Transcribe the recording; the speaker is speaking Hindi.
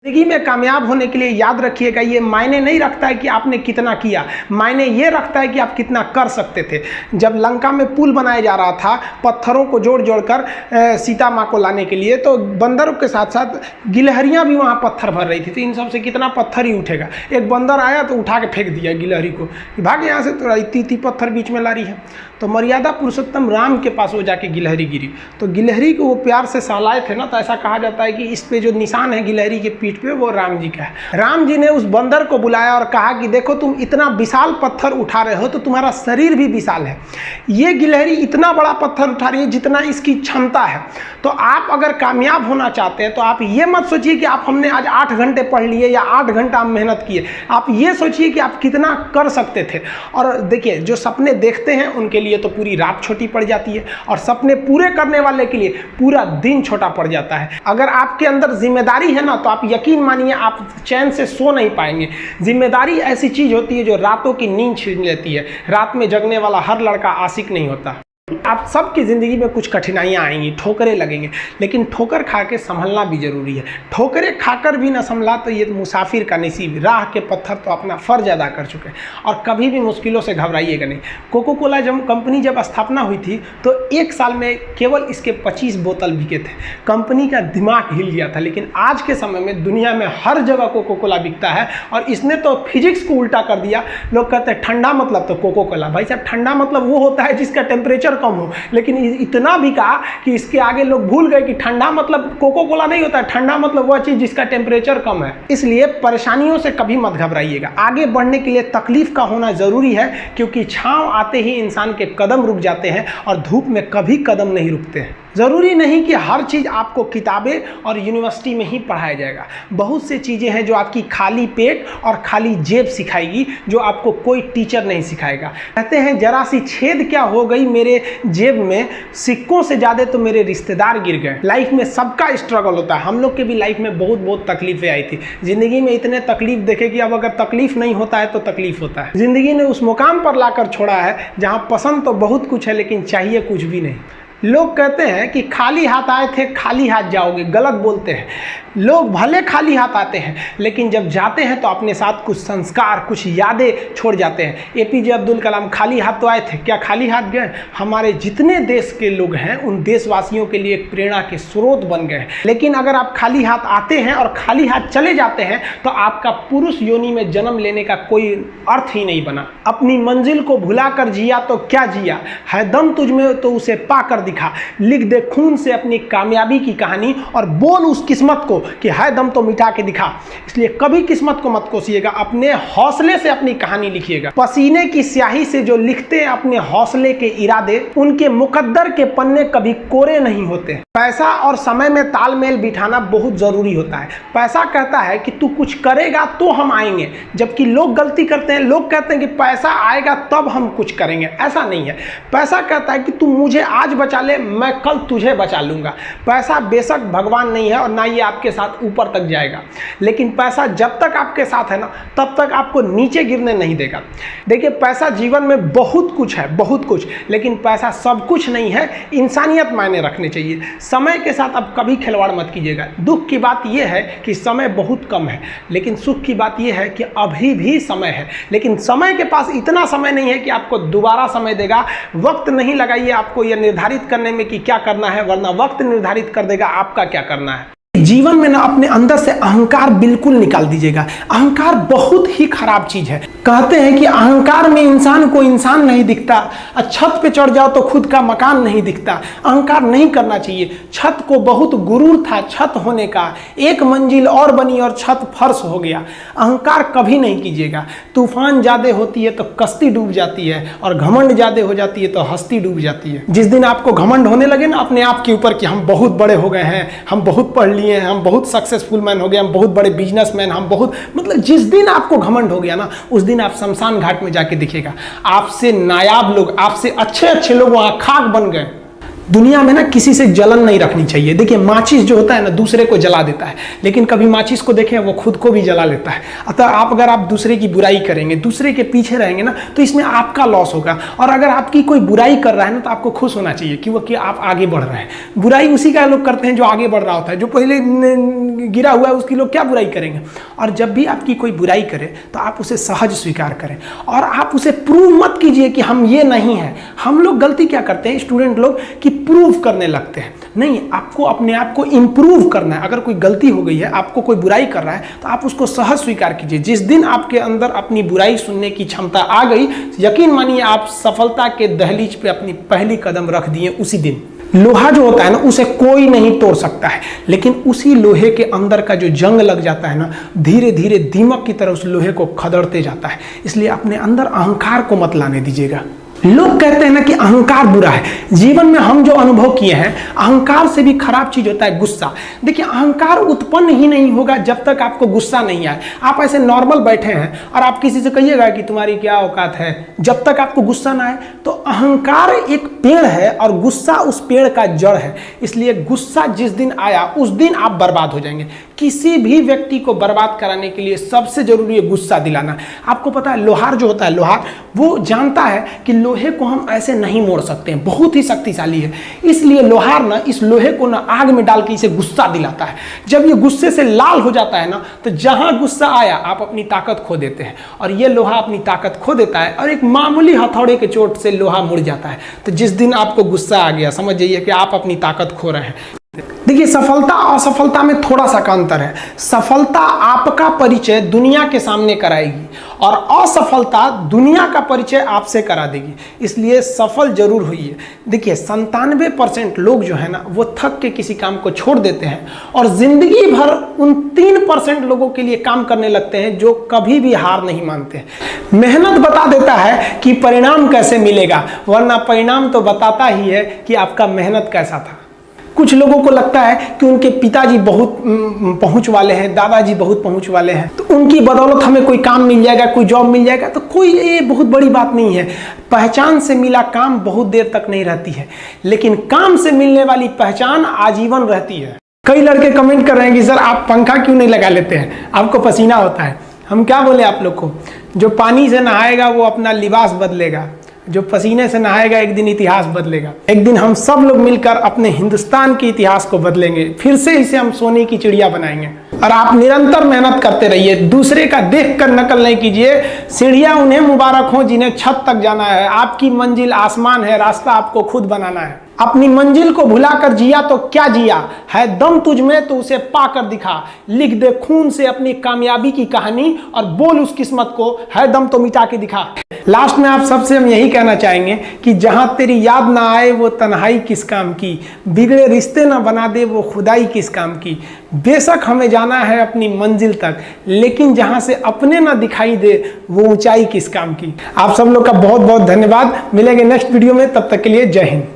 जिंदगी में कामयाब होने के लिए याद रखिएगा, ये मायने नहीं रखता है कि आपने कितना किया, मायने ये रखता है कि आप कितना कर सकते थे। जब लंका में पुल बनाया जा रहा था पत्थरों को जोड़ जोड़ कर सीता माँ को लाने के लिए, तो बंदरों के साथ साथ गिलहरियाँ भी वहाँ पत्थर भर रही थी। तो इन सब से कितना पत्थर ही उठेगा। एक बंदर आया तो उठा के फेंक दिया गिलहरी को, भाग यहाँ से, तो इतनी पत्थर बीच में ला रही है। तो मर्यादा पुरुषोत्तम राम के पास वो जाके गिलहरी गिरी, तो गिलहरी को वो प्यार से सहलाए थे ना, तो ऐसा कहा जाता है कि इस पे जो निशान है गिलहरी के पीठ पे वो राम जी का है। राम जी ने उस बंदर को बुलाया और कहा कि देखो तुम इतना विशाल पत्थर उठा रहे हो तो तुम्हारा शरीर भी विशाल है, ये गिलहरी इतना बड़ा पत्थर उठा रही है जितना इसकी क्षमता है। तो आप अगर कामयाब होना चाहते हैं तो आप ये मत सोचिए कि आप हमने आज 8 घंटे पढ़ लिए या 8 घंटा मेहनत किए, आप ये सोचिए कि आप कितना कर सकते थे। और देखिए जो सपने देखते हैं उनके लिए तो पूरी रात छोटी पड़ जाती है, और सपने पूरे करने वाले के लिए पूरा दिन छोटा पड़ जाता है। अगर आपके अंदर जिम्मेदारी है ना, तो आप यकीन मानिए आप चैन से सो नहीं पाएंगे। जिम्मेदारी ऐसी चीज होती है जो रातों की नींद छीन लेती है। रात में जगने वाला हर लड़का आशिक नहीं होता। आप सबकी ज़िंदगी में कुछ कठिनाइयाँ आएंगी, ठोकरें लगेंगे, लेकिन ठोकर खा के संभलना भी जरूरी है। ठोकरें खाकर भी ना संभला तो ये मुसाफिर का नसीब। राह के पत्थर तो अपना फ़र्ज अदा कर चुके हैं, और कभी भी मुश्किलों से घबराइएगा नहीं। कोको कोला कंपनी जब स्थापना हुई थी तो 1 साल में केवल इसके 25 बोतल बिके थे। कंपनी का दिमाग हिल गया था। लेकिन आज के समय में दुनिया में हर जगह कोको कोला बिकता है, और इसने तो फिजिक्स को उल्टा कर दिया। लोग कहते हैं ठंडा मतलब तो कोको कोला। भाई साहब, ठंडा मतलब वो होता है जिसका टेम्परेचर कम हो, लेकिन इतना भी कहा कि इसके आगे लोग भूल गए कि ठंडा मतलब कोको कोला नहीं होता है, ठंडा मतलब वह चीज जिसका टेम्परेचर कम है। इसलिए परेशानियों से कभी मत घबराइएगा। आगे बढ़ने के लिए तकलीफ का होना जरूरी है, क्योंकि छांव आते ही इंसान के कदम रुक जाते हैं और धूप में कभी कदम नहीं रुकते हैं। ज़रूरी नहीं कि हर चीज़ आपको किताबें और यूनिवर्सिटी में ही पढ़ाया जाएगा। बहुत से चीज़ें हैं जो आपकी खाली पेट और खाली जेब सिखाएगी, जो आपको कोई टीचर नहीं सिखाएगा। कहते हैं जरा सी छेद क्या हो गई मेरे जेब में, सिक्कों से ज़्यादा तो मेरे रिश्तेदार गिर गए। लाइफ में सबका स्ट्रगल होता है। हम लोग के भी लाइफ में बहुत तकलीफें आई थी। ज़िंदगी में इतने तकलीफ देखे कि अब अगर तकलीफ नहीं होता है तो तकलीफ होता है। ज़िंदगी ने उस मुकाम पर लाकर छोड़ा है जहाँ पसंद तो बहुत कुछ है लेकिन चाहिए कुछ भी नहीं। लोग कहते हैं कि खाली हाथ आए थे खाली हाथ जाओगे, गलत बोलते हैं। लोग भले खाली हाथ आते हैं, लेकिन जब जाते हैं तो अपने साथ कुछ संस्कार, कुछ यादें छोड़ जाते हैं। एपीजे अब्दुल कलाम खाली हाथ तो आए थे, क्या खाली हाथ गए? हमारे जितने देश के लोग हैं उन देशवासियों के लिए एक प्रेरणा के स्रोत बन गए हैं। लेकिन अगर आप खाली हाथ आते हैं और खाली हाथ चले जाते हैं तो आपका पुरुष योनि में जन्म लेने का कोई अर्थ ही नहीं बना। अपनी मंजिल को भुला कर जिया तो क्या जिया, है दम तुझ में तो उसे पाकर दिखा। लिख दे खून से अपनी कामयाबी की कहानी और बोल उस किस्मत को कि है दम तो मिटा के दिखा। इसलिए कभी किस्मत को मत कोसिएगा, अपने हौसले से अपनी कहानी लिखिएगा। पसीने की स्याही से जो लिखते हैं अपने हौसले के इरादे, उनके मुकद्दर के पन्ने कभी कोरे नहीं होते। पैसा और समय में तालमेल बिठाना बहुत जरूरी होता है। पैसा कहता है कि तू कुछ करेगा तो हम आएंगे, जबकि लोग गलती करते हैं। लोग कहते हैं कि पैसा आएगा तब हम कुछ करेंगे। ऐसा नहीं है। पैसा कहता है कि तू मुझे आज बचा ले, मैं कल तुझे बचा लूंगा। पैसा बेशक भगवान नहीं है और ना ये आपके साथ ऊपर तक जाएगा, लेकिन पैसा जब तक आपके साथ है ना, तब तक आपको नीचे गिरने नहीं देगा। देखिए, पैसा जीवन में बहुत कुछ है, बहुत कुछ, लेकिन पैसा सब कुछ नहीं है। इंसानियत मायने रखने चाहिए। समय के साथ अब कभी खिलवाड़ मत कीजिएगा। दुख की बात यह है कि समय बहुत कम है, लेकिन सुख की बात यह है कि अभी भी समय है। लेकिन समय के पास इतना समय नहीं है कि आपको दोबारा समय देगा। वक्त नहीं लगाइए आपको यह निर्धारित करने में कि क्या करना है, वरना वक्त निर्धारित कर देगा आपका क्या करना है। जीवन में ना अपने अंदर से अहंकार बिल्कुल निकाल दीजिएगा। अहंकार बहुत ही खराब चीज है। कहते हैं कि अहंकार में इंसान को इंसान नहीं दिखता, छत पे चढ़ जाओ तो खुद का मकान नहीं दिखता। अहंकार नहीं करना चाहिए। छत को बहुत गुरूर था छत होने का, एक मंजिल और बनी और छत फर्श हो गया। अहंकार कभी नहीं कीजिएगा। तूफान ज्यादा होती है तो कश्ती डूब जाती है, और घमंड ज्यादा हो जाती है तो हस्ती डूब जाती है। जिस दिन आपको घमंड होने लगे ना अपने आप के ऊपर कि हम बहुत बड़े हो गए हैं, हम बहुत पढ़ लिए, हम बहुत सक्सेसफुल मैन हो गए, हम बहुत बड़े बिजनेसमैन, हम बहुत, मतलब जिस दिन आपको घमंड हो गया ना, उस दिन आप शमशान घाट में जाके दिखेगा आपसे नायाब लोग, आपसे अच्छे लोग वहां खाक बन गए। दुनिया में ना किसी से जलन नहीं रखनी चाहिए। देखिए माचिस जो होता है ना दूसरे को जला देता है, लेकिन कभी माचिस को देखें वो खुद को भी जला लेता है। अतः अगर आप दूसरे की बुराई करेंगे, दूसरे के पीछे रहेंगे ना, तो इसमें आपका लॉस होगा। और अगर आपकी कोई बुराई कर रहा है ना तो आपको खुश होना चाहिए कि आप आगे बढ़ रहे हैं। बुराई उसी का लोग करते हैं जो आगे बढ़ रहा होता है, जो पहले गिरा हुआ है उसकी लोग क्या बुराई करेंगे। और जब भी आपकी कोई बुराई करे तो आप उसे सहज स्वीकार करें और आप उसे प्रूव मत कीजिए कि हम ये नहीं हैं। हम लोग गलती क्या करते हैं स्टूडेंट लोग कि प्रूव करने लगते हैं। नहीं, आपको अपने आप को इंप्रूव करना है। अगर कोई गलती हो गई है, आपको कोई बुराई कर रहा है, तो आप उसको सहज स्वीकार कीजिए। जिस दिन आपके अंदर अपनी बुराई सुनने की क्षमता आ गई, यकीन मानिए आप सफलता के दहलीज पे अपनी पहली कदम रख दिए उसी दिन। लोहा जो होता है ना उसे कोई नहीं तोड़ सकता है, लेकिन उसी लोहे के अंदर का जो जंग लग जाता है ना, धीरे धीरे दीमक की तरह उस लोहे को खदड़ते जाता है। इसलिए अपने अंदर अहंकार को मत लाने दीजिएगा। लोग कहते हैं ना कि अहंकार बुरा है। जीवन में हम जो अनुभव किए हैं, अहंकार से भी खराब चीज होता है गुस्सा। देखिए अहंकार उत्पन्न ही नहीं होगा जब तक आपको गुस्सा नहीं आए। आप ऐसे नॉर्मल बैठे हैं और आप किसी से कहिएगा कि तुम्हारी क्या औकात है, जब तक आपको गुस्सा ना आए। तो अहंकार एक पेड़ है और गुस्सा उस पेड़ का जड़ है। इसलिए गुस्सा जिस दिन आया उस दिन आप बर्बाद हो जाएंगे। किसी भी व्यक्ति को बर्बाद कराने के लिए सबसे जरूरी है गुस्सा दिलाना। आपको पता है लोहार जो होता है, लोहार वो जानता है कि लोहे को हम ऐसे नहीं मोड़ सकते हैं, बहुत ही शक्तिशाली है। इसलिए लोहार ना इस लोहे को ना आग में डाल के इसे गुस्सा दिलाता है। जब ये गुस्से से लाल हो जाता है ना, तो जहां गुस्सा आया आप अपनी ताकत खो देते हैं। और ये लोहा अपनी ताकत खो देता है और एक मामूली हथौड़े के चोट से लोहा मुड़ जाता है। तो जिस दिन आपको गुस्सा आ गया, समझ जाइए कि आप अपनी ताकत खो रहे हैं। देखिए सफलता और असफलता में थोड़ा सा का अंतर है। सफलता आपका परिचय दुनिया के सामने कराएगी और असफलता दुनिया का परिचय आपसे करा देगी। इसलिए सफल जरूर होइए। देखिए 97% लोग जो है ना वो थक के किसी काम को छोड़ देते हैं और जिंदगी भर उन 3% लोगों के लिए काम करने लगते हैं जो कभी भी हार नहीं मानते। मेहनत बता देता है कि परिणाम कैसे मिलेगा, वरना परिणाम तो बताता ही है कि आपका मेहनत कैसा था। कुछ लोगों को लगता है कि उनके पिताजी बहुत पहुंच वाले हैं, दादाजी बहुत पहुंच वाले हैं, तो उनकी बदौलत हमें कोई काम मिल जाएगा, कोई जॉब मिल जाएगा। तो कोई ये बहुत बड़ी बात नहीं है। पहचान से मिला काम बहुत देर तक नहीं रहती है, लेकिन काम से मिलने वाली पहचान आजीवन रहती है। कई लड़के कमेंट कर रहे हैं कि सर आप पंखा क्यों नहीं लगा लेते हैं, आपको पसीना होता है। हम क्या बोले आप लोग को, जो पानी से नहाएगा वो अपना लिबास बदलेगा, जो पसीने से नहाएगा एक दिन इतिहास बदलेगा। एक दिन हम सब लोग मिलकर अपने हिंदुस्तान के इतिहास को बदलेंगे, फिर से इसे हम सोने की चिड़िया बनाएंगे। और आप निरंतर मेहनत करते रहिए, दूसरे का देखकर नकल नहीं कीजिए। सीढ़ियां उन्हें मुबारक हो जिन्हें छत तक जाना है। आपकी मंजिल आसमान है, रास्ता आपको खुद बनाना है। अपनी मंजिल को भुलाकर जिया तो क्या जिया, है दम तुझ में तो उसे पाकर दिखा। लिख दे खून से अपनी कामयाबी की कहानी और बोल उस किस्मत को, है दम तो मिटा के दिखा। लास्ट में आप सबसे हम यही कहना चाहेंगे कि जहां तेरी याद ना आए वो तन्हाई किस काम की, बिगड़े रिश्ते ना बना दे वो खुदाई किस काम की। बेशक हमें जाना है अपनी मंजिल तक, लेकिन जहां से अपने ना दिखाई दे वो ऊंचाई किस काम की। आप सब लोग का बहुत बहुत धन्यवाद। मिलेंगे नेक्स्ट वीडियो में, तब तक के लिए जय हिंद।